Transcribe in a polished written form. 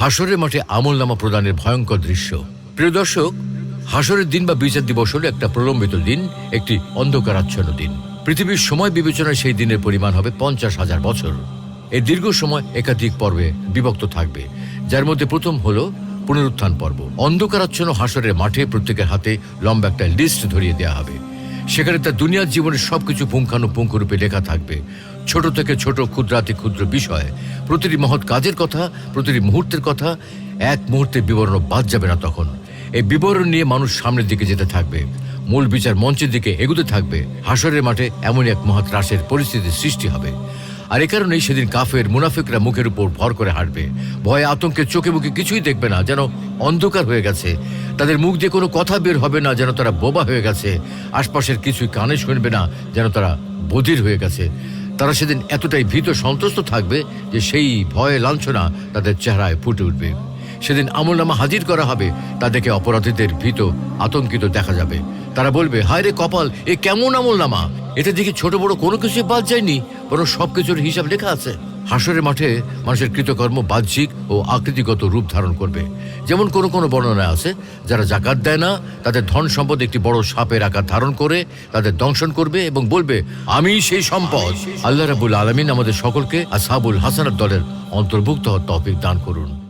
হাসরের মাঠে আমলনামা প্রদানের ভয়ঙ্কর দৃশ্য। প্রিয় দর্শক, হাসরের দিন বা বিচার দিবস হল একটা প্রলম্বিত দিন, একটি অন্ধকারাচ্ছন্ন দিন। পৃথিবীর সময় বিবেচনায় সেই দিনের পরিমাণ হবে 50,000 বছর। এই দীর্ঘ সময় একাধিক পর্বে বিভক্ত থাকবে, যার মধ্যে প্রথম হল পুনরুত্থান পর্ব। অন্ধকারাচ্ছন্ন হাসরের মাঠে প্রত্যেকের হাতে লম্বা একটা লিস্ট ধরিয়ে দেওয়া হবে। সেখানে তার দুনিয়ার জীবনের সবকিছু পুঙ্খানুপুঙ্খরূপে লেখা থাকবে, ছোট থেকে ছোট, ক্ষুদ্রাতি ক্ষুদ্র বিষয়, প্রতিটি মহৎ কাজের কথা, প্রতিটি মুহূর্তের কথা। এক মুহূর্তের বিবরণ বাদ যাবে না। তখন এই বিবরণ নিয়ে মানুষ সামনের দিকে যেতে থাকবে, মূল বিচার মঞ্চের দিকে এগুতে থাকবে। হাসরের মাঠে এমন এক মহৎ ত্রাসের পরিস্থিতির সৃষ্টি হবে। আর এ কারণেই সেদিন কাফের মুনাফিকরা মুখের উপর ভর করে হাঁটবে, ভয়ে আতঙ্কে চোখে মুখে কিছুই দেখবে না, যেন অন্ধকার হয়ে গেছে। তাদের মুখ দিয়ে কোনো কথা বের হবে না, যেন তারা বোবা হয়ে গেছে। আশপাশের কিছুই কানে শুনবে না, যেন তারা বধির হয়ে গেছে। তারা সেদিন এতটাই ভীত সন্ত্রস্ত থাকবে যে সেই ভয়ে লাঞ্ছনা তাদের চেহারায় ফুটে উঠবে। সেদিন আমলনামা হাজির করা হবে, তাদেরকে অপরাধীদের ভীত আতঙ্কিত দেখা যাবে। তারা বলবে, হায় রে কপাল, এ কেমন আমলনামা! এতে দেখি ছোট বড় কোনো কিছু বাদ যায়নি, বরং সবকিছুর হিসাব লেখা আছে। হাসরের মাঠে মানুষের কৃতকর্ম বাহ্যিক ও আকৃতিগত রূপ ধারণ করবে। যেমন কোনো কোনো বর্ণনা আছে, যারা জাকাত দেয় না তাদের ধন সম্পদ একটি বড় সাপের আকার ধারণ করে তাদের দংশন করবে এবং বলবে, আমি সেই সম্পদ। আল্লাহ রাব্বুল আলামিন আমাদের সকলকে আসহাবুল হাসানাত দলের অন্তর্ভুক্ত হওয়ার তৌফিক দান করুন।